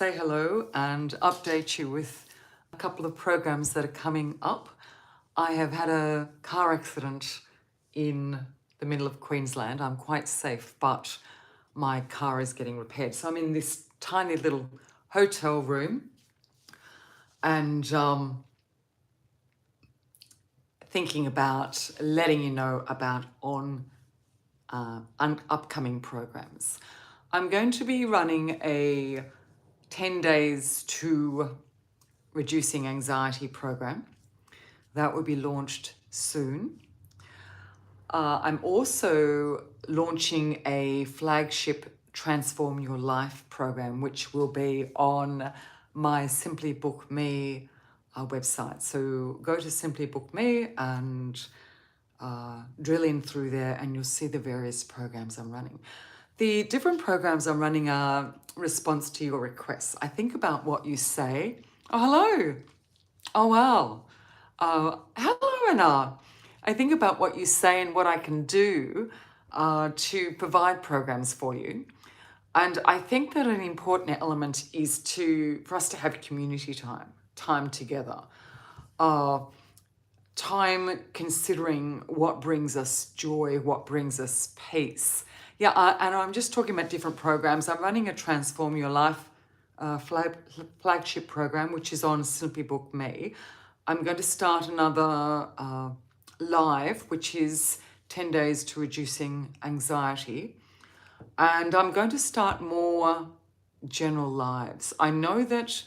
Say hello and update you with a couple of programs that are coming up. I have had a car accident in the middle of Queensland. I'm quite safe, but my car is getting repaired. So I'm in this tiny little hotel room and thinking about letting you know about upcoming programs. I'm going to be running a 10 days to reducing anxiety program. That will be launched soon. I'm also launching a flagship Transform Your Life program, which will be on my Simply Book Me website. So go to Simply Book Me and drill in through there and you'll see the various programs I'm running. The different programs I'm running are response to your requests. I think about what you say. Oh, hello. Oh, wow. Hello, Anna. I think about what you say and what I can do to provide programs for you. And I think that an important element is for us to have community time together. Time considering what brings us joy, what brings us peace. Yeah, and I'm just talking about different programs. I'm running a Transform Your Life flagship program, which is on Simply Book Me. I'm going to start another live, which is 10 days to reducing anxiety. And I'm going to start more general lives. I know that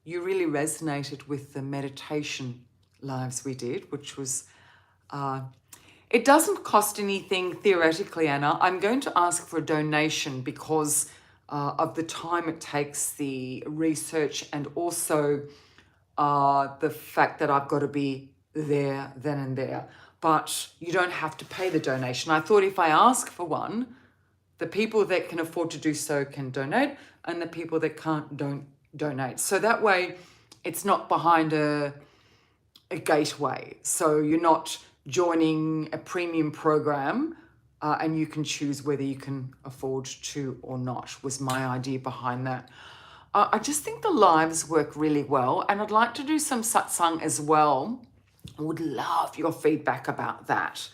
you really resonated with the meditation lives we did, which was, it doesn't cost anything theoretically, Anna. I'm going to ask for a donation because of the time it takes, the research, and also the fact that I've got to be there then and there. But you don't have to pay the donation. I thought if I ask for one, the people that can afford to do so can donate, and the people that can't don't donate. So that way it's not behind a gateway. So you're not joining a premium program and you can choose whether you can afford to or not, was my idea behind that. I just think the lives work really well, and I'd like to do some satsang as well. I would love your feedback about that.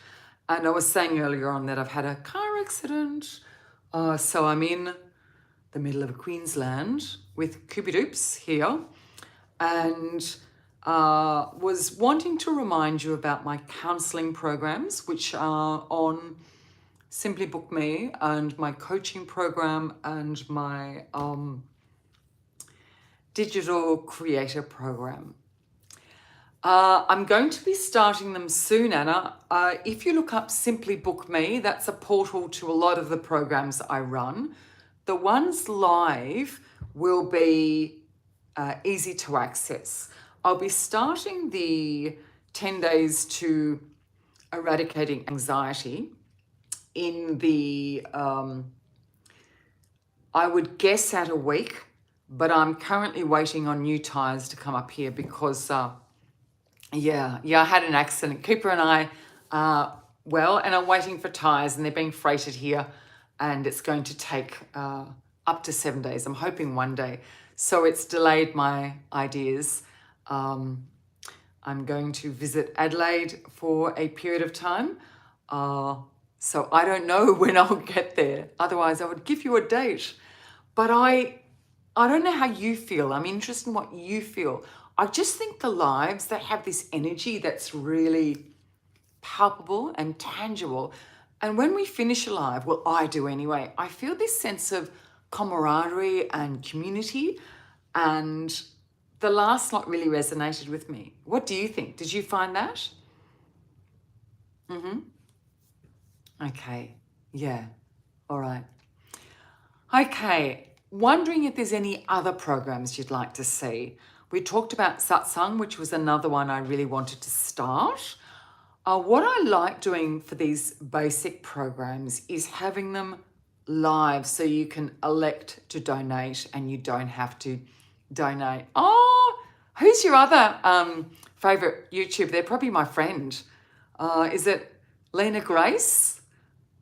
And I was saying earlier on that I've had a car accident. So I'm in the middle of Queensland with Coopy-Doops here, and was wanting to remind you about my counselling programs, which are on Simply Book Me, and my coaching program and my digital creator program. I'm going to be starting them soon, Anna. If you look up Simply Book Me, that's a portal to a lot of the programs I run. The ones live will be easy to access. I'll be starting the 10 days to eradicating anxiety in the, I would guess at a week, but I'm currently waiting on new tyres to come up here because, I had an accident. Cooper and I and I'm waiting for tyres, and they're being freighted here, and it's going to take up to 7 days. I'm hoping one day. So it's delayed my ideas. I'm going to visit Adelaide for a period of time. So I don't know when I'll get there. Otherwise, I would give you a date. But I don't know how you feel. I'm interested in what you feel. I just think the lives that have this energy that's really palpable and tangible. And when we finish a live, well, I do anyway, I feel this sense of camaraderie and community. And the last lot really resonated with me. What do you think? Did you find that? Okay. Yeah. All right. Okay. Wondering if there's any other programs you'd like to see. We talked about satsang, which was another one I really wanted to start. What I like doing for these basic programs is having them live so you can elect to donate and you don't have to donate. Oh, who's your other favorite YouTube? They're probably my friend. Is it Lena Grace?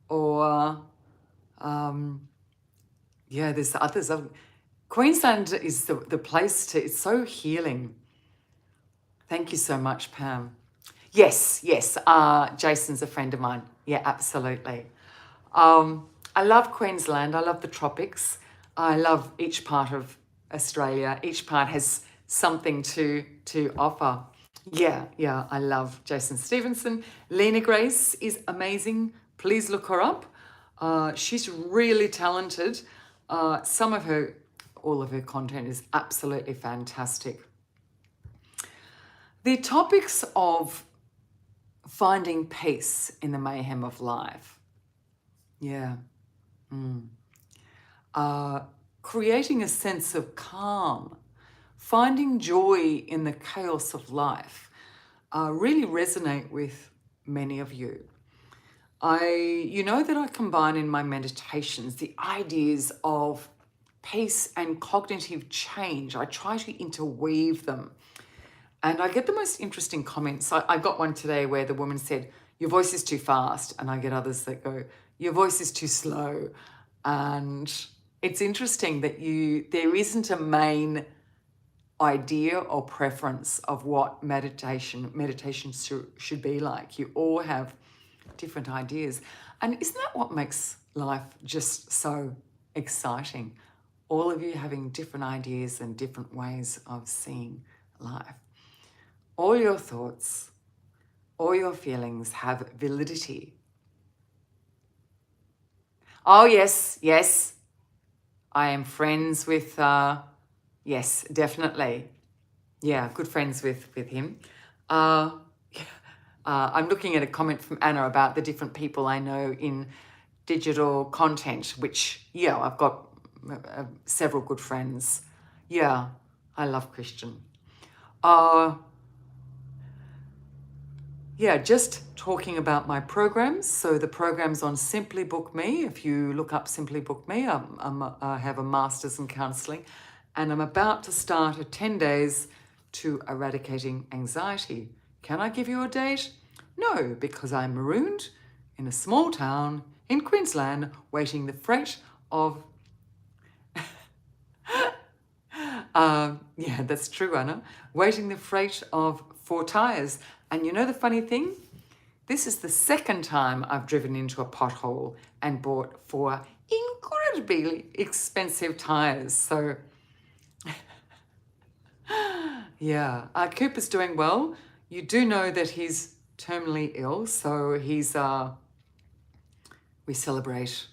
Or, there's others. Queensland is the place to, it's so healing. Thank you so much, Pam. Yes, yes. Jason's a friend of mine. Yeah, absolutely. I love Queensland. I love the tropics. I love each part of Australia. Each part has something to offer. Yeah, yeah. I love Jason Stevenson. Lena Grace is amazing. Please look her up. She's really talented. Some of her, all of her content is absolutely fantastic. The topics of finding peace in the mayhem of life. Yeah. Creating a sense of calm, finding joy in the chaos of life really resonate with many of you. You know that I combine in my meditations the ideas of peace and cognitive change. I try to interweave them. And I get the most interesting comments. I got one today where the woman said, "Your voice is too fast." And I get others that go, "Your voice is too slow." And it's interesting that there isn't a main idea or preference of what meditation should be like. You all have different ideas. And isn't that what makes life just so exciting? All of you having different ideas and different ways of seeing life. All your thoughts, all your feelings have validity. Oh, yes, yes. I am friends with, yes, definitely. Yeah, good friends with him. I'm looking at a comment from Anna about the different people I know in digital content, which, yeah, I've got several good friends. Yeah, I love Christian. Yeah, just talking about my programs. So the program's on Simply Book Me. If you look up Simply Book Me, I have a master's in counselling, and I'm about to start a 10 days to eradicating anxiety. Can I give you a date? No, because I'm marooned in a small town in Queensland waiting the freight of... yeah, that's true, Anna. Waiting the freight of 4 tyres. And you know the funny thing? This is the second time I've driven into a pothole and bought 4 incredibly expensive tyres. So, yeah, Cooper's doing well. You do know that he's terminally ill, so we celebrate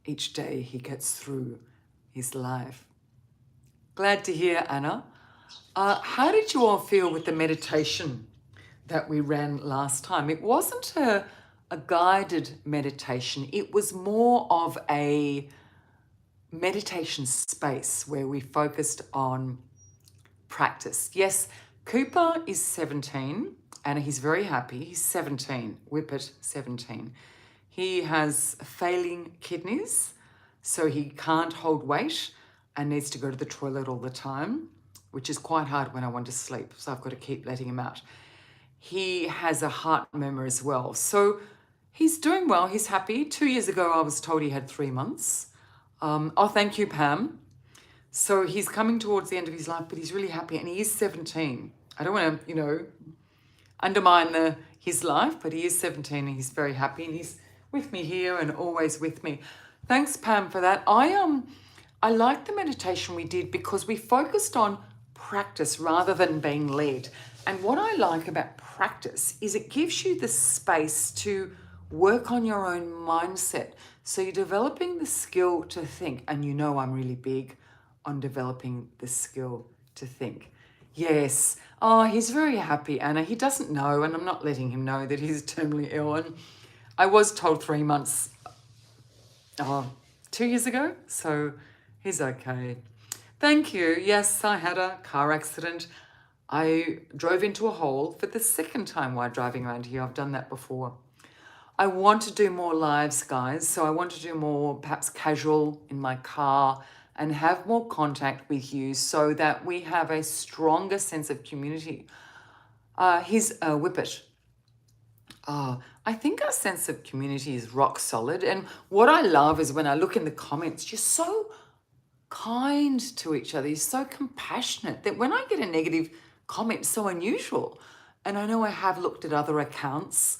each day he gets through his life. Glad to hear, Anna. How did you all feel with the meditation that we ran last time? It wasn't a guided meditation. It was more of a meditation space where we focused on practice. Yes, Cooper is 17 and he's very happy. He's 17, Whippet 17. He has failing kidneys, so he can't hold weight and needs to go to the toilet all the time, which is quite hard when I want to sleep, so I've got to keep letting him out. He has a heart murmur as well. So he's doing well. He's happy. 2 years ago, I was told he had 3 months. Oh, thank you, Pam. So he's coming towards the end of his life, but he's really happy, and he is 17. I don't want to, undermine his life, but he is 17 and he's very happy, and he's with me here and always with me. Thanks, Pam, for that. I like the meditation we did because we focused on practice rather than being led. And what I like about practice is it gives you the space to work on your own mindset. So you're developing the skill to think, and I'm really big on developing the skill to think. Yes. Oh, he's very happy, Anna. He doesn't know, and I'm not letting him know that he's terminally ill. And I was told 3 months, 2 years ago, so he's okay. Thank you. Yes, I had a car accident. I drove into a hole for the second time while driving around here. I've done that before. I want to do more lives, guys. So I want to do more perhaps casual in my car and have more contact with you so that we have a stronger sense of community. He's a Whippet. I think our sense of community is rock solid. And what I love is when I look in the comments, you're so kind to each other. You're so compassionate that when I get a negative comment, it's so unusual. And I know I have looked at other accounts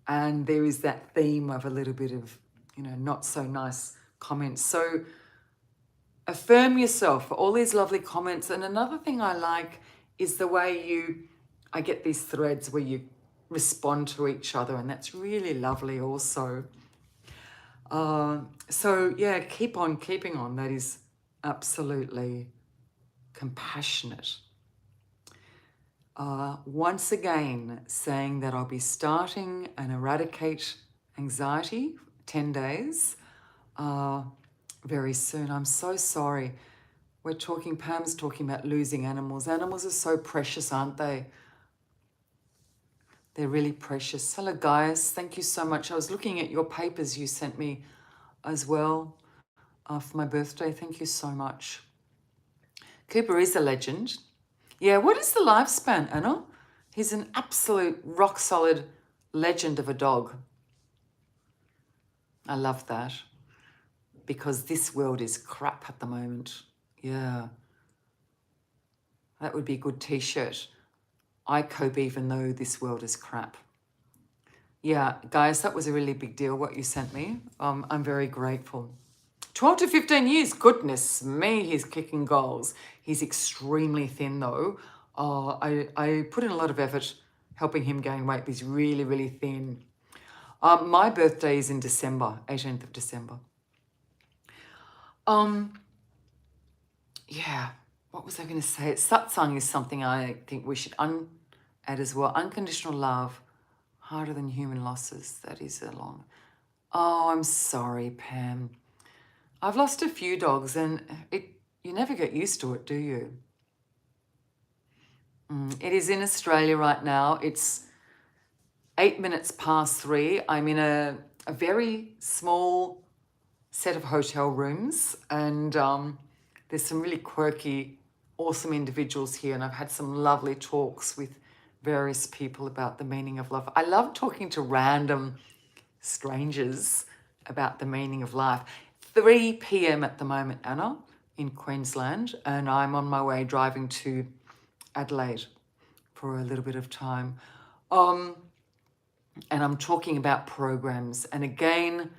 and there is that theme of a little bit of, not so nice comments. So affirm yourself for all these lovely comments. And another thing I like is the way I get these threads where you respond to each other, and that's really lovely also. So yeah, keep on keeping on. That is absolutely compassionate. Once again, saying that I'll be starting an Eradicate Anxiety 10 days very soon. I'm so sorry. Pam's talking about losing animals. Animals are so precious, aren't they? They're really precious. Hello, guys. Thank you so much. I was looking at your papers you sent me as well for my birthday. Thank you so much. Cooper is a legend. Yeah, what is the lifespan, Anna? He's an absolute rock-solid legend of a dog. I love that. Because this world is crap at the moment. Yeah. That would be a good t-shirt. I cope even though this world is crap. Yeah, guys, that was a really big deal what you sent me. I'm very grateful. 12 to 15 years, goodness me, he's kicking goals. He's extremely thin though. I put in a lot of effort helping him gain weight. He's really, really thin. My birthday is in December, 18th of December. Yeah, what was I going to say? Satsang is something I think we should add as well. Unconditional love, harder than human losses. That is a long... Oh, I'm sorry, Pam. I've lost a few dogs and you never get used to it, do you? It is in Australia right now. It's 8 minutes past 3. I'm in a very small set of hotel rooms and there's some really quirky, awesome individuals here, and I've had some lovely talks with various people about the meaning of love. I love talking to random strangers about the meaning of life. 3 p.m. at the moment, Anna, in Queensland, and I'm on my way driving to Adelaide for a little bit of time. And I'm talking about programs. And again,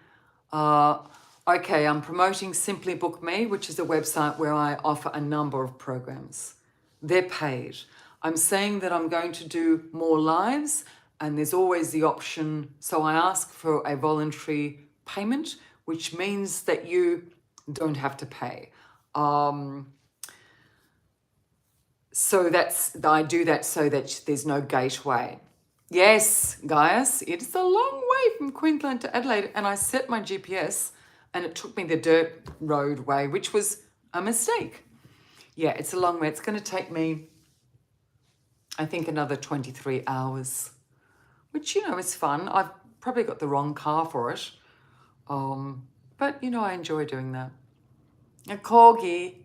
okay, I'm promoting Simply Book Me, which is a website where I offer a number of programs. They're paid. I'm saying that I'm going to do more lives, and there's always the option. So I ask for a voluntary payment, which means that you don't have to pay. So I do that so that there's no gateway. Yes, guys, it's a long way from Queensland to Adelaide, and I set my GPS and it took me the dirt road way, which was a mistake. Yeah, it's a long way. It's going to take me, I think, another 23 hours, which, is fun. I've probably got the wrong car for it. But, I enjoy doing that. A corgi.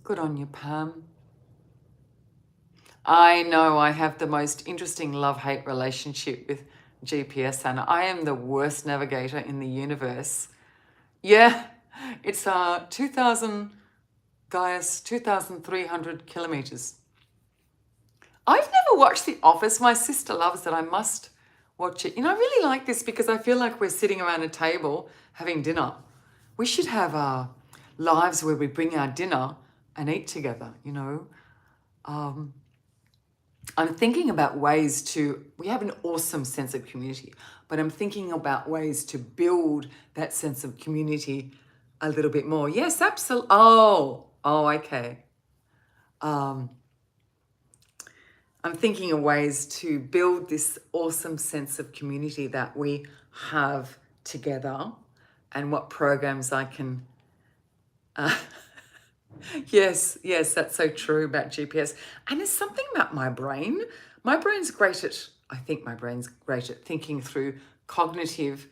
Good on you, Pam. I know I have the most interesting love-hate relationship with GPS, and I am the worst navigator in the universe. Yeah, it's 2,300 kilometers. I've never watched The Office. My sister loves it. I must watch it. I really like this because I feel like we're sitting around a table having dinner. We should have lives where we bring our dinner and eat together, I'm thinking about ways we have an awesome sense of community, but I'm thinking about ways to build that sense of community a little bit more. Yes, absolutely. Oh, okay. I'm thinking of ways to build this awesome sense of community that we have together and what programs I can... Yes, that's so true about GPS. And there's something about my brain. I think my brain's great at thinking through cognitive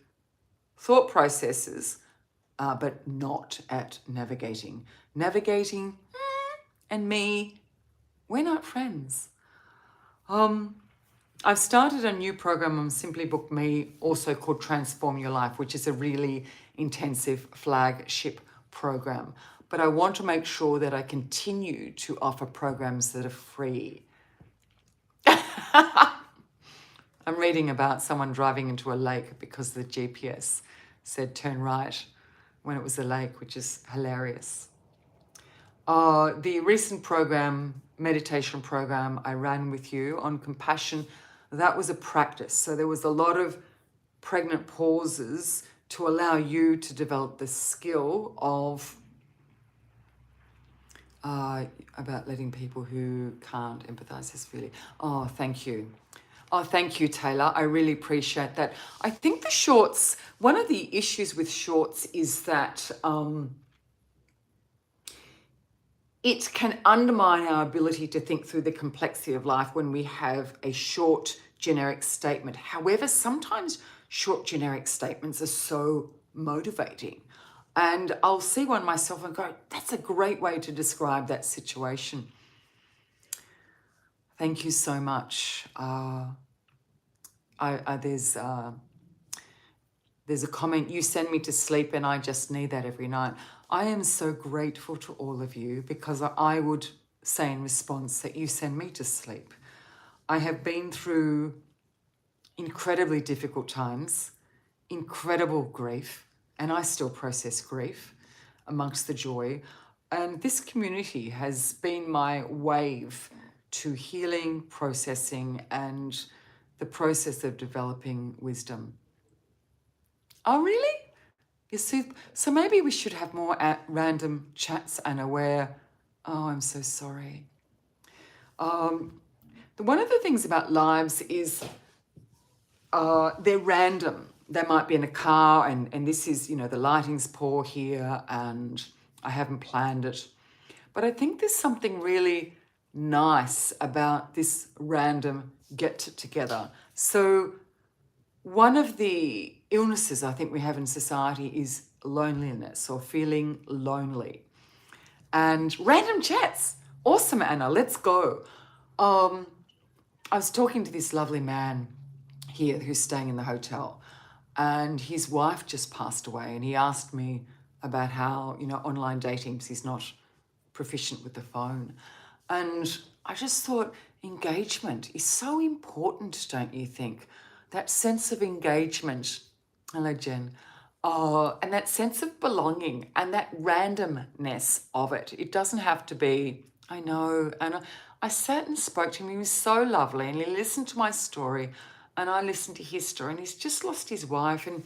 thought processes, but not at navigating. Navigating and me, we're not friends. I've started a new program on Simply Book Me, also called Transform Your Life, which is a really intensive flagship program. but I want to make sure that I continue to offer programs that are free. I'm reading about someone driving into a lake because the GPS said turn right when it was a lake, which is hilarious. The recent program, meditation program I ran with you on compassion, that was a practice. So there was a lot of pregnant pauses to allow you to develop the skill of about letting people who can't empathize as freely. Oh, thank you. Oh, thank you, Taylor. I really appreciate that. I think the shorts, one of the issues with shorts is that it can undermine our ability to think through the complexity of life when we have a short generic statement. However, sometimes short generic statements are so motivating. And I'll see one myself and go, that's a great way to describe that situation. Thank you so much. There's a comment, you send me to sleep and I just need that every night. I am so grateful to all of you because I would say in response that you send me to sleep. I have been through incredibly difficult times, incredible grief, and I still process grief amongst the joy. And this community has been my wave to healing, processing, and the process of developing wisdom. Oh, really? You see, so maybe we should have more random chats, Anna, where, oh, I'm so sorry. One of the things about lives is they're random. They might be in a car and this is, the lighting's poor here and I haven't planned it. But I think there's something really nice about this random get together. So one of the illnesses I think we have in society is loneliness or feeling lonely. And random chats. Awesome, Anna. Let's go. I was talking to this lovely man here who's staying in the hotel, and his wife just passed away, and he asked me about how, online dating, because he's not proficient with the phone. And I just thought engagement is so important, don't you think? That sense of engagement. Hello, Jen. And that sense of belonging and that randomness of it. It doesn't have to be, I know. And I sat and spoke to him. He was so lovely and he listened to my story and I listened to his story, and he's just lost his wife and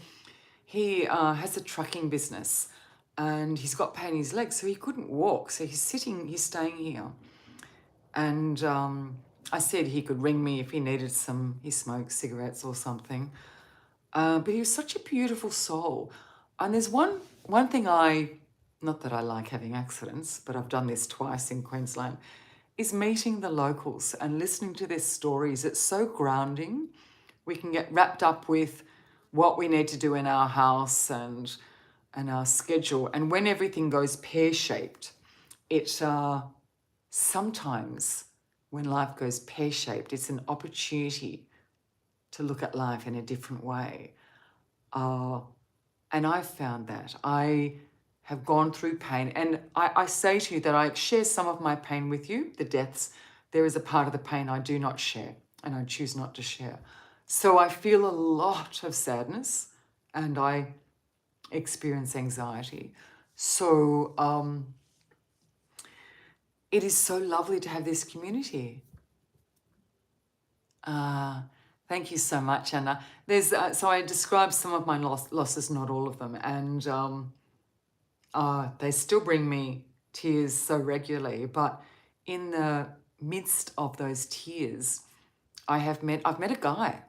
he has a trucking business and he's got pain in his legs, so he couldn't walk. So he's staying here. And I said he could ring me if he needed he smokes cigarettes or something. But he was such a beautiful soul. And there's one thing not that I like having accidents, but I've done this twice in Queensland, is meeting the locals and listening to their stories. It's so grounding. We can get wrapped up with what we need to do in our house and our schedule. And when everything goes pear-shaped, it sometimes when life goes pear-shaped, it's an opportunity to look at life in a different way. And I've found that. I have gone through pain. And I say to you that I share some of my pain with you, the deaths. There is a part of the pain I do not share and I choose not to share. So I feel a lot of sadness and I experience anxiety. So it is so lovely to have this community. Thank you so much, Anna. There's so I described some of my losses, not all of them, and they still bring me tears so regularly. But in the midst of those tears, I've met a guy.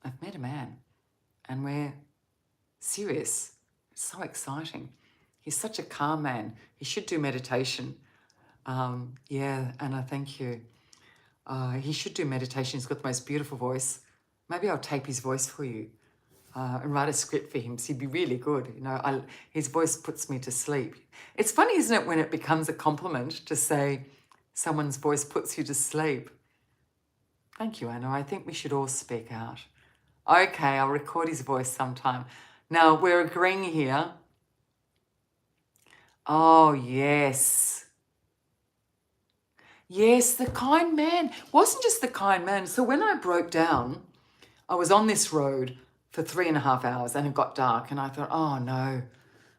I've met a man, and we're serious. It's so exciting. He's such a calm man. He should do meditation. Yeah, Anna, thank you. He should do meditation. He's got the most beautiful voice. Maybe I'll tape his voice for you and write a script for him. So he'd be really good. His voice puts me to sleep. It's funny, isn't it, when it becomes a compliment to say someone's voice puts you to sleep. Thank you, Anna. I think we should all speak out. Okay, I'll record his voice sometime. Now, we're agreeing here. Oh, yes. Yes, the kind man. Wasn't just the kind man. So when I broke down, I was on this road for 3.5 hours and it got dark and I thought, oh no,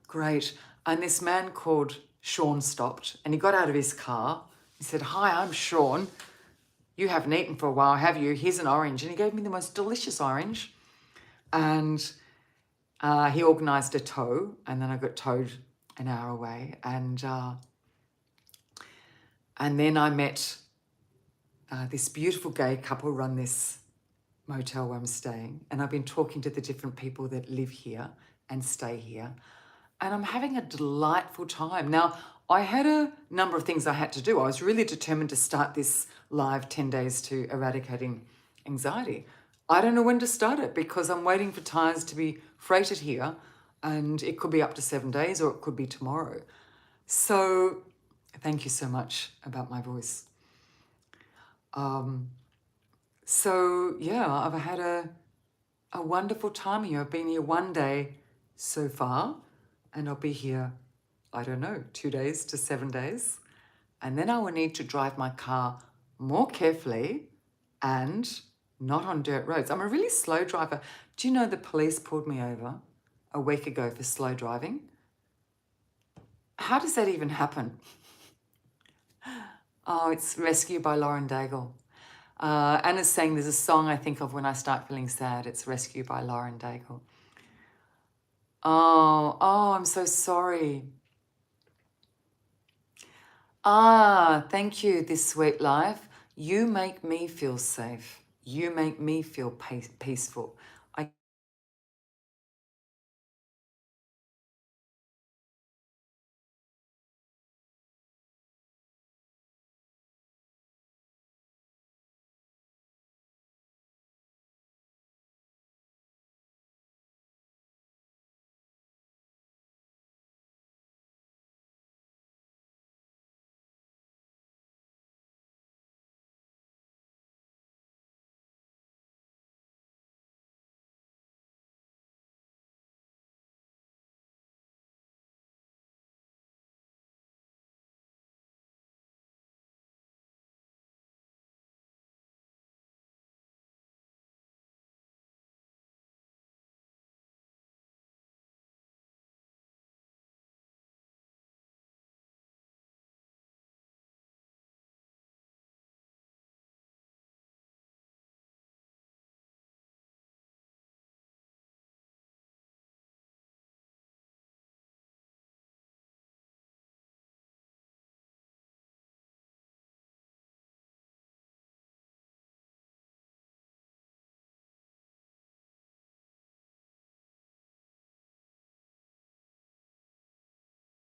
great. And this man called Sean stopped and he got out of his car. He said, hi, I'm Sean. You haven't eaten for a while, have you? Here's an orange. And he gave me the most delicious orange. And he organised a tow and then I got towed an hour away. And then I met this beautiful gay couple run this motel where I'm staying. And I've been talking to the different people that live here and stay here. And I'm having a delightful time. Now, I had a number of things I had to do. I was really determined to start this live 10 days to eradicating anxiety. I don't know when to start it because I'm waiting for tires to be freighted here and it could be up to 7 days or it could be tomorrow. So thank you so much about my voice. So yeah, I've had a wonderful time here. I've been here 1 day so far, and I'll be here, I don't know, 2 days to 7 days. And then I will need to drive my car more carefully and not on dirt roads. I'm a really slow driver. Do you know the police pulled me over a week ago for slow driving? How does that even happen? Oh, it's Rescue by Lauren Daigle. Anna's saying there's a song I think of when I start feeling sad. It's Rescue by Lauren Daigle. Oh, I'm so sorry. Thank you, This Sweet Life. You make me feel safe. You make me feel peaceful.